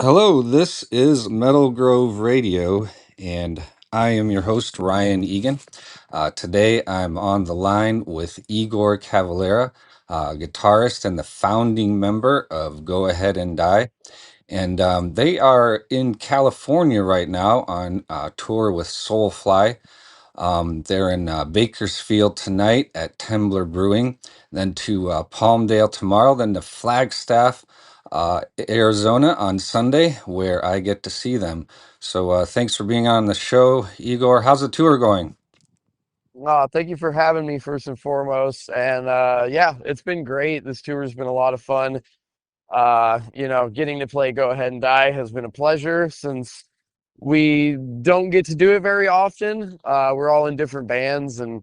Hello, this is Metal Grove Radio, and I am your host, Ryan Egan. Today I'm on the line with Igor Cavalera, guitarist and the founding member of Go Ahead and Die. And they are in California right now on tour with Soulfly. They're in Bakersfield tonight at Tembler Brewing, then to Palmdale tomorrow, then to Flagstaff, Arizona on Sunday, where I get to see them. So thanks for being on the show, Igor. How's the tour going? Thank you for having me first and foremost. And yeah, it's been great. This tour has been a lot of fun. Getting to play Go Ahead and Die has been a pleasure since we don't get to do it very often. We're all in different bands and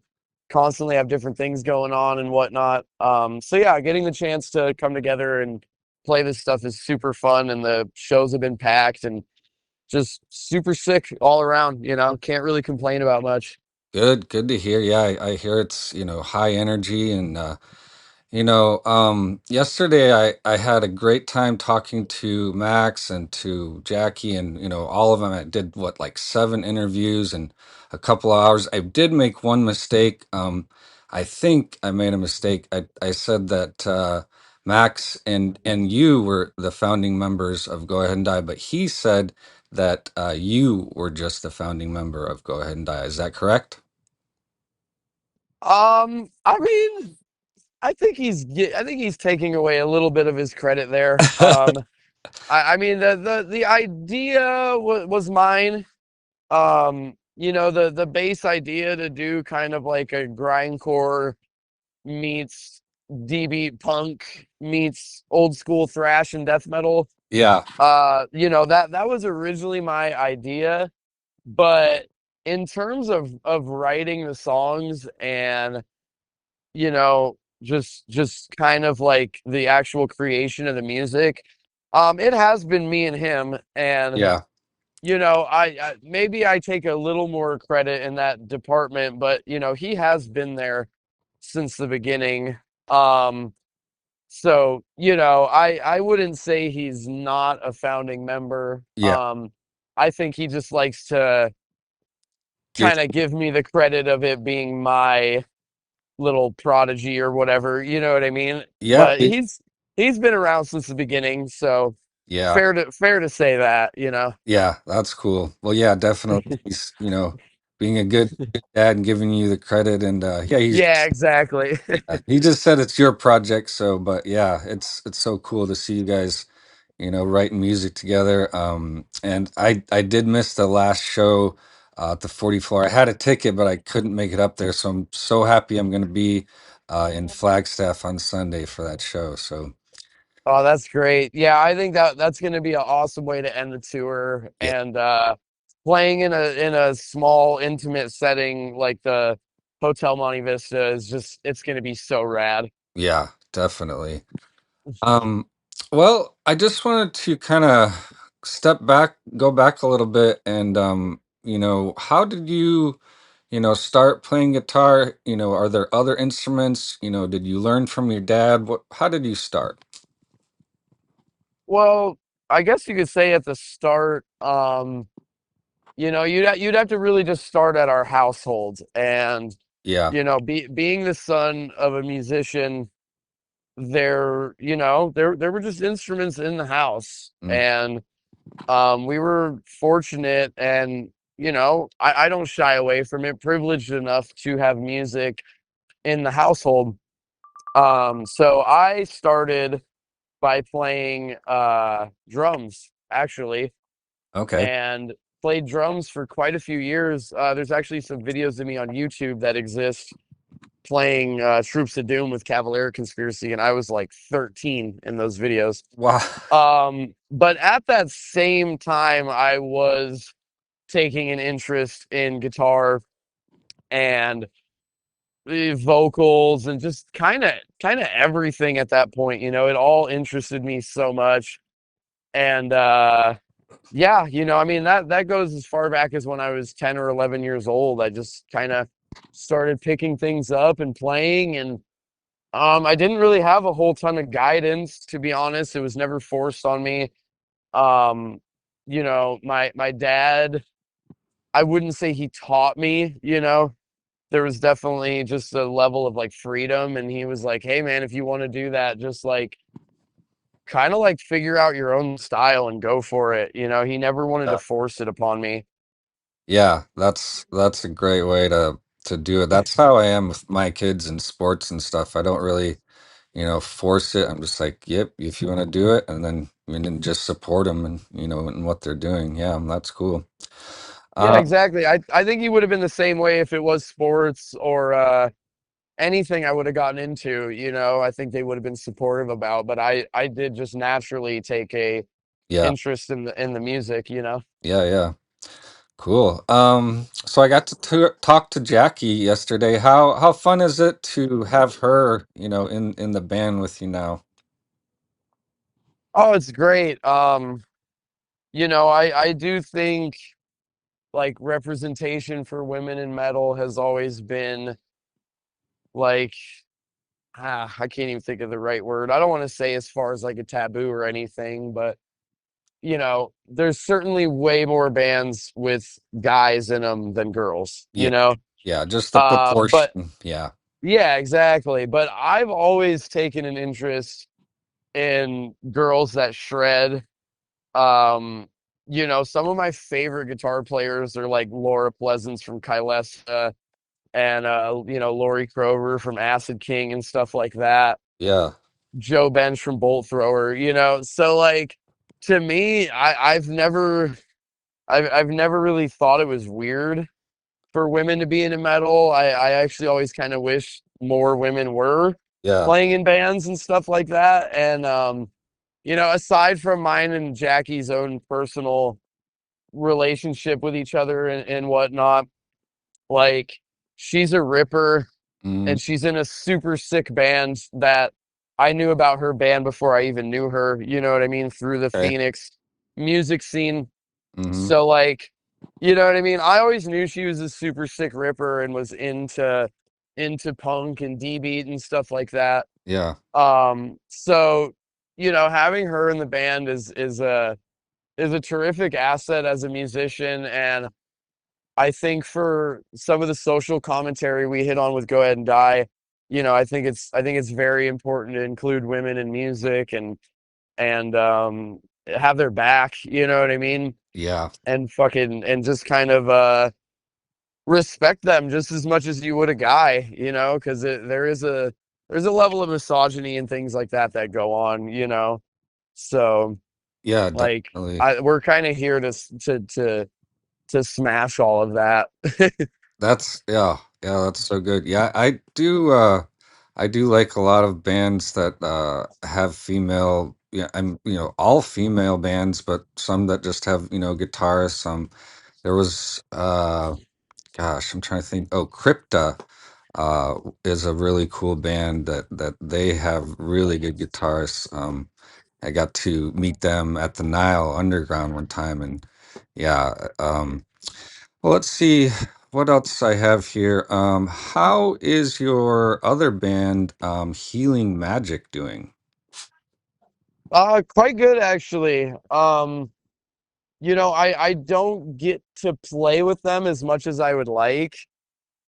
constantly have different things going on and whatnot. So yeah, getting the chance to come together and play this stuff is super fun, and the shows have been packed and just super sick all around. Can't really complain about much. Good to hear. Yeah, I hear it's, high energy and yesterday I had a great time talking to Max and to Jackie and, all of them. I did like seven interviews and a couple of hours. I did make one mistake. I think I made a mistake. I said that Max and you were the founding members of Go Ahead and Die, but he said that you were just the founding member of Go Ahead and Die. Is that correct? I mean, I think he's taking away a little bit of his credit there. I mean the idea was mine. The base idea to do kind of like a grindcore meets D-beat punk meets old school thrash and death metal. Yeah, That was originally my idea, but in terms of writing the songs and just kind of like the actual creation of the music, it has been me and him. And yeah, I maybe I take a little more credit in that department, but he has been there since the beginning. um so I wouldn't say he's not a founding member. yeah. I think he just likes to You're kind of give me the credit of it being my little prodigy or whatever, you know what I mean? yeah. But he's been around since the beginning, so Yeah, fair to say that. yeah, that's cool. Well, yeah, definitely. He's, being a good dad and giving you the credit, and yeah, Yeah, exactly. he just said it's your project. So, but yeah, it's so cool to see you guys, writing music together. And I did miss the last show at the 44. I had a ticket, but I couldn't make it up there. So I'm so happy I'm going to be in Flagstaff on Sunday for that show. So Oh, that's great. Yeah, I think that's going to be an awesome way to end the tour. yeah, And playing in a small intimate setting like the Hotel Monte Vista is just it's going to be so rad. yeah, definitely. Um, well, I just wanted to kind of go back a little bit, and how did you, start playing guitar? Are there other instruments? Did you learn from your dad? How did you start? Well, I guess you could say at the start, you'd have to really just start at our household. And Yeah. being the son of a musician, there were just instruments in the house. Mm. And we were fortunate, and I don't shy away from it, privileged enough to have music in the household. So I started by playing drums, actually, Okay. and played drums for quite a few years. There's actually some videos of me on YouTube that exist playing Troops of Doom with Cavalera Conspiracy, and I was like 13 in those videos. Wow. But at that same time, I was taking an interest in guitar and the vocals and just kind of everything at that point. It all interested me so much. And yeah, I mean that goes as far back as when I was 10 or 11 years old. I just kind of started picking things up and playing. And I didn't really have a whole ton of guidance, to be honest. It was never forced on me. Um, my dad, I wouldn't say he taught me. There was definitely just a level of like freedom, and he was like, "Hey man, if you want to do that, just like kind of like figure out your own style and go for it." He never wanted to Yeah. force it upon me. Yeah, that's a great way to do it. That's how I am with my kids in sports and stuff. I don't really, force it. I'm just like, yep, if you want to do it, and then just support them and in what they're doing. Yeah, that's cool. Yeah, Uh, exactly. I think he would have been the same way if it was sports or anything I would have gotten into. I think they would have been supportive about, but I did just naturally take a yeah, interest in the music. yeah. Cool. So I got to talk to Jackie yesterday. How fun is it to have her, in the band with you now? Oh, it's great. I do think like representation for women in metal has always been like I can't even think of the right word. I don't want to say as far as like a taboo or anything, but there's certainly way more bands with guys in them than girls, Yeah, you know? yeah, just the But proportion. Yeah, yeah, exactly. But I've always taken an interest in girls that shred. Um, some of my favorite guitar players are like Laura Pleasance from Kylesta and Lori Crover from Acid King and stuff like that. yeah, Joe Bench from Bolt Thrower. So like to me, I've never really thought it was weird for women to be into metal. I actually always kind of wish more women were yeah, playing in bands and stuff like that. And aside from mine and Jackie's own personal relationship with each other and whatnot, like she's a ripper mm, and she's in a super sick band that I knew about her band before I even knew her, you know what I mean, through the okay, Phoenix music scene. mm-hmm, So like, you know what I mean? I always knew she was a super sick ripper and was into punk and D beat and stuff like that. yeah, So having her in the band is a terrific asset as a musician, and I think for some of the social commentary we hit on with Go Ahead and Die, I think it's very important to include women in music and have their back, you know what I mean? yeah, And fucking and just kind of respect them just as much as you would a guy, because there's a level of misogyny and things like that go on. So yeah, like definitely. we're kind of here to smash all of that. That's so good. Yeah, I do like a lot of bands that have female, yeah, I'm, all female bands, but some that just have, guitarists. There was gosh, I'm trying to think. Oh, Crypta is a really cool band that they have really good guitarists. I got to meet them at the Nile Underground one time, and yeah, well, let's see what else I have here. How is your other band, Healing Magic, doing? Quite good actually. I don't get to play with them as much as I would like.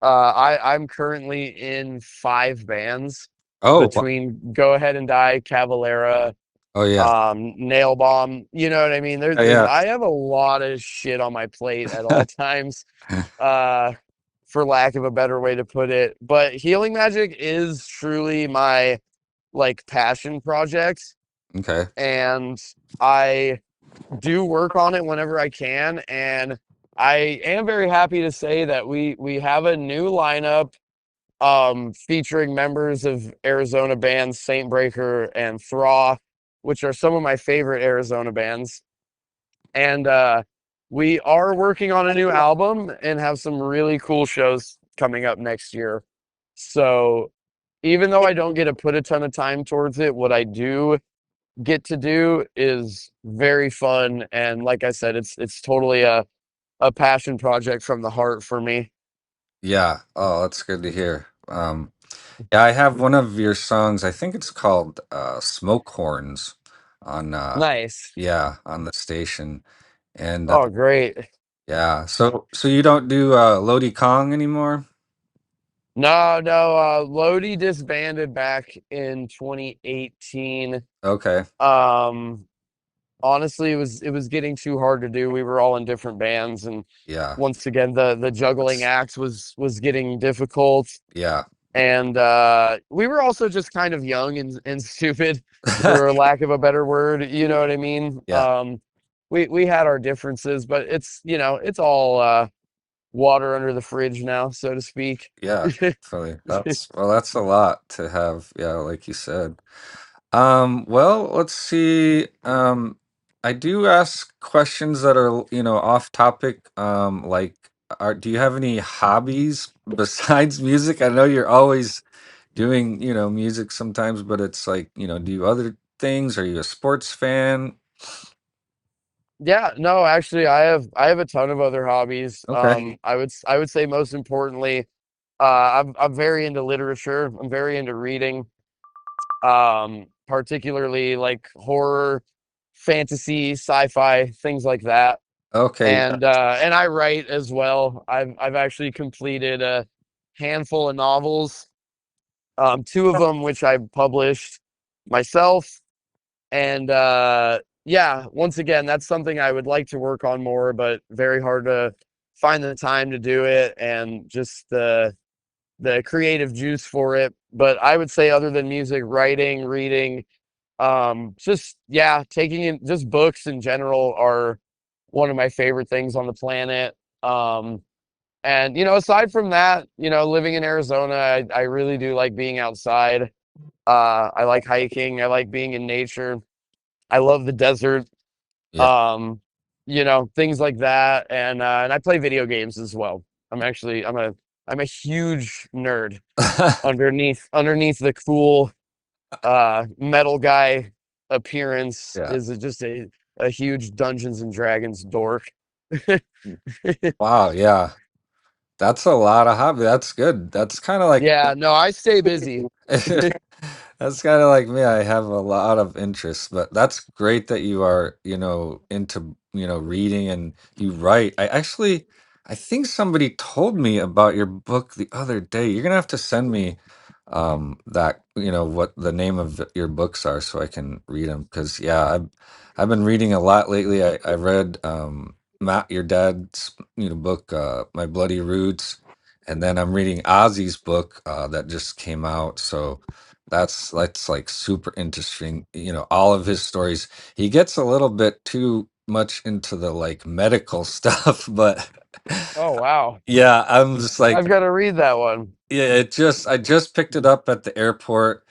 I'm currently in 5 bands Oh, between Go Ahead and Die, Cavalera, oh yeah, Nailbomb. You know what I mean? yeah, I have a lot of shit on my plate at all times, uh, for lack of a better way to put it. But Healing Magic is truly my like passion project, okay, and I do work on it whenever I can. And I am very happy to say that we have a new lineup featuring members of Arizona bands Saint Breaker and Thraw, which are some of my favorite Arizona bands. And we are working on a new album and have some really cool shows coming up next year. So even though I don't get to put a ton of time towards it, what I do get to do is very fun. And like I said, it's totally a passion project from the heart for me. yeah. Oh, that's good to hear. Yeah, I have one of your songs. I think it's called "Smoke Horns." on Nice. yeah, on the station. And Oh, great. yeah, so you don't do Lodi Kong anymore? No, no, Lodi disbanded back in 2018. Okay. Um, Honestly, it was getting too hard to do. We were all in different bands, and Yeah. once again, the juggling That's, acts was getting difficult. yeah. And we were also just kind of young and stupid, for lack of a better word. You know what I mean? Yeah. We had our differences, but it's all water under the fridge now, so to speak. Yeah. Definitely. That's a lot to have, yeah, like you said. Well, let's see. I do ask questions that are, off topic. Like, do you have any hobbies besides music? I know you're always doing, music sometimes, but it's like, do you other things? Are you a sports fan? Yeah, no, actually, I have a ton of other hobbies. Okay. I would say most importantly, I'm very into literature. I'm very into reading, particularly like horror, fantasy, sci-fi, things like that. Okay. And I write as well. I've actually completed a handful of novels, two of them which I published myself. And yeah, once again, that's something I would like to work on more, but very hard to find the time to do it and just the creative juice for it. But I would say other than music, writing, reading, just yeah, taking in just books in general are one of my favorite things on the planet. And aside from that, living in Arizona, I really do like being outside. I like hiking, I like being in nature. I love the desert. Yeah. Things like that. And I play video games as well. I'm a huge nerd underneath the cool metal guy appearance Yeah. is just a huge Dungeons and Dragons dork. Wow. Yeah. That's a lot of hobby. That's good. That's kind of like Yeah, no, I stay busy. that's kind of like me. I have a lot of interests, but that's great that you are, into, reading and you write. I think somebody told me about your book the other day. You're gonna have to send me that, what the name of your books are so I can read them. Because yeah, I've been reading a lot lately. I read Matt, your dad's, book, My Bloody Roots, and then I'm reading Ozzy's book that just came out. So that's like super interesting. All of his stories. He gets a little bit too much into the like medical stuff, but Oh wow. yeah, I'm just like, I've got to read that one. yeah, I just picked it up at the airport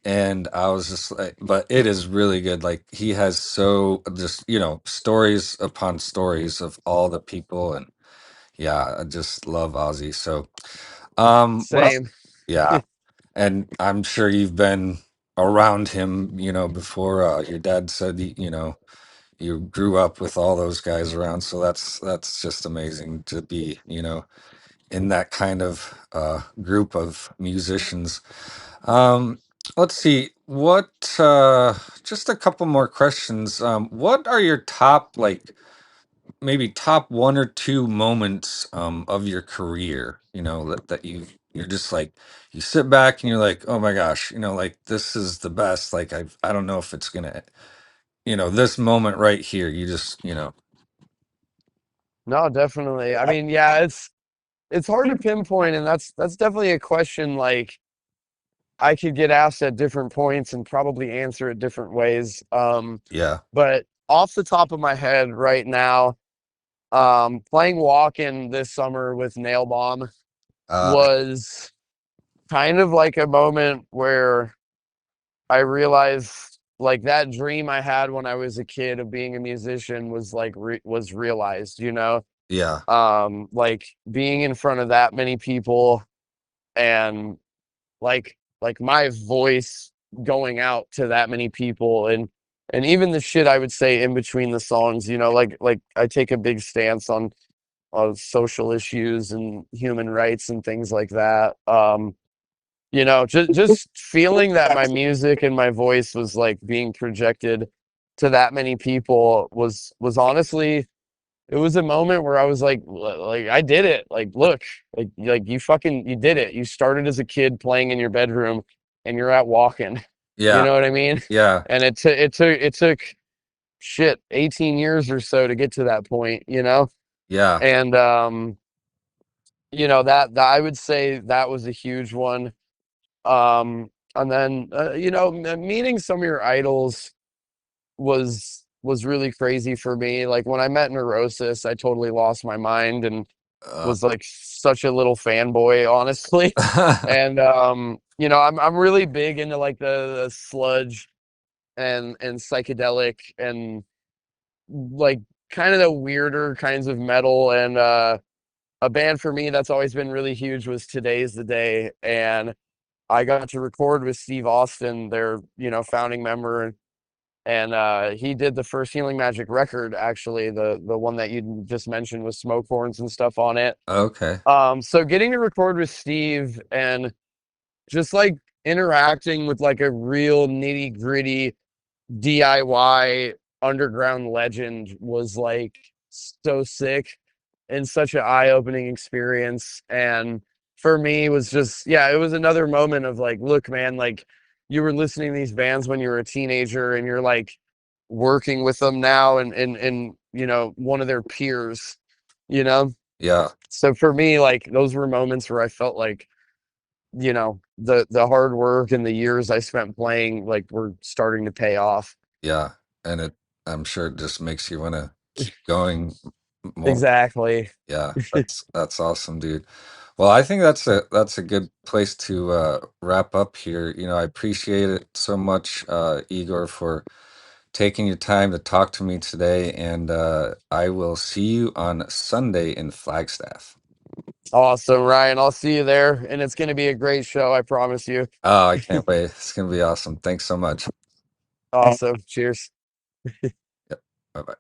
and I was just like, but it is really good. Like he has so just, stories upon stories of all the people, and yeah, I just love Ozzy. So well, Same. yeah, and I'm sure you've been around him, before your dad said, you grew up with all those guys around. So that's just amazing to be, in that kind of group of musicians. Um, let's see. What? Just a couple more questions. What are your top, like, maybe top one or two moments of your career? That you're just like you sit back and you're like, oh my gosh, like this is the best. Like I don't know if it's gonna, this moment right here. You just, No, definitely. I mean, yeah, it's hard to pinpoint, and that's definitely a question like I could get asked at different points and probably answer it different ways. yeah. But off the top of my head right now, playing walk-in this summer with Nailbomb Uh, was kind of like a moment where I realized like that dream I had when I was a kid of being a musician was like was realized, yeah. like being in front of that many people and like my voice going out to that many people and even the shit I would say in between the songs, like I take a big stance on social issues and human rights and things like that. Just feeling that my music and my voice was like being projected to that many people was honestly, it was a moment where I was like I did it. Like, look, like you did it. You started as a kid playing in your bedroom, and you're at walking. You Yeah. know what I mean? Yeah. And it took shit 18 years or so to get to that point. Yeah. And that I would say that was a huge one. And then meeting some of your idols was really crazy for me. Like when I met Neurosis, I totally lost my mind and Uh, was like such a little fanboy, honestly. And I'm really big into like the sludge and psychedelic and like kind of the weirder kinds of metal. And a band for me that's always been really huge was Today's the Day. And I got to record with Steve Austin, their founding member, and he did the first Healing Magic record, actually, the one that you just mentioned with smoke horns and stuff on it. okay. So getting to record with Steve and just like interacting with like a real nitty gritty DIY underground legend was like so sick and such an eye-opening experience. And for me, it was just, yeah, it was another moment of like, look, man, like you were listening to these bands when you were a teenager and you're like working with them now and one of their peers, you know? Yeah. So for me, like those were moments where I felt like, the hard work and the years I spent playing like were starting to pay off. Yeah. And I'm sure it just makes you want to keep going more. Exactly. Yeah. That's awesome, dude. Well, I think that's a good place to wrap up here. I appreciate it so much, Igor, for taking your time to talk to me today, and I will see you on Sunday in Flagstaff. Awesome, Ryan. I'll see you there, and it's going to be a great show. I promise you. Oh, I can't wait. It's gonna be awesome. Thanks so much. Awesome. Cheers. Yep. Bye bye.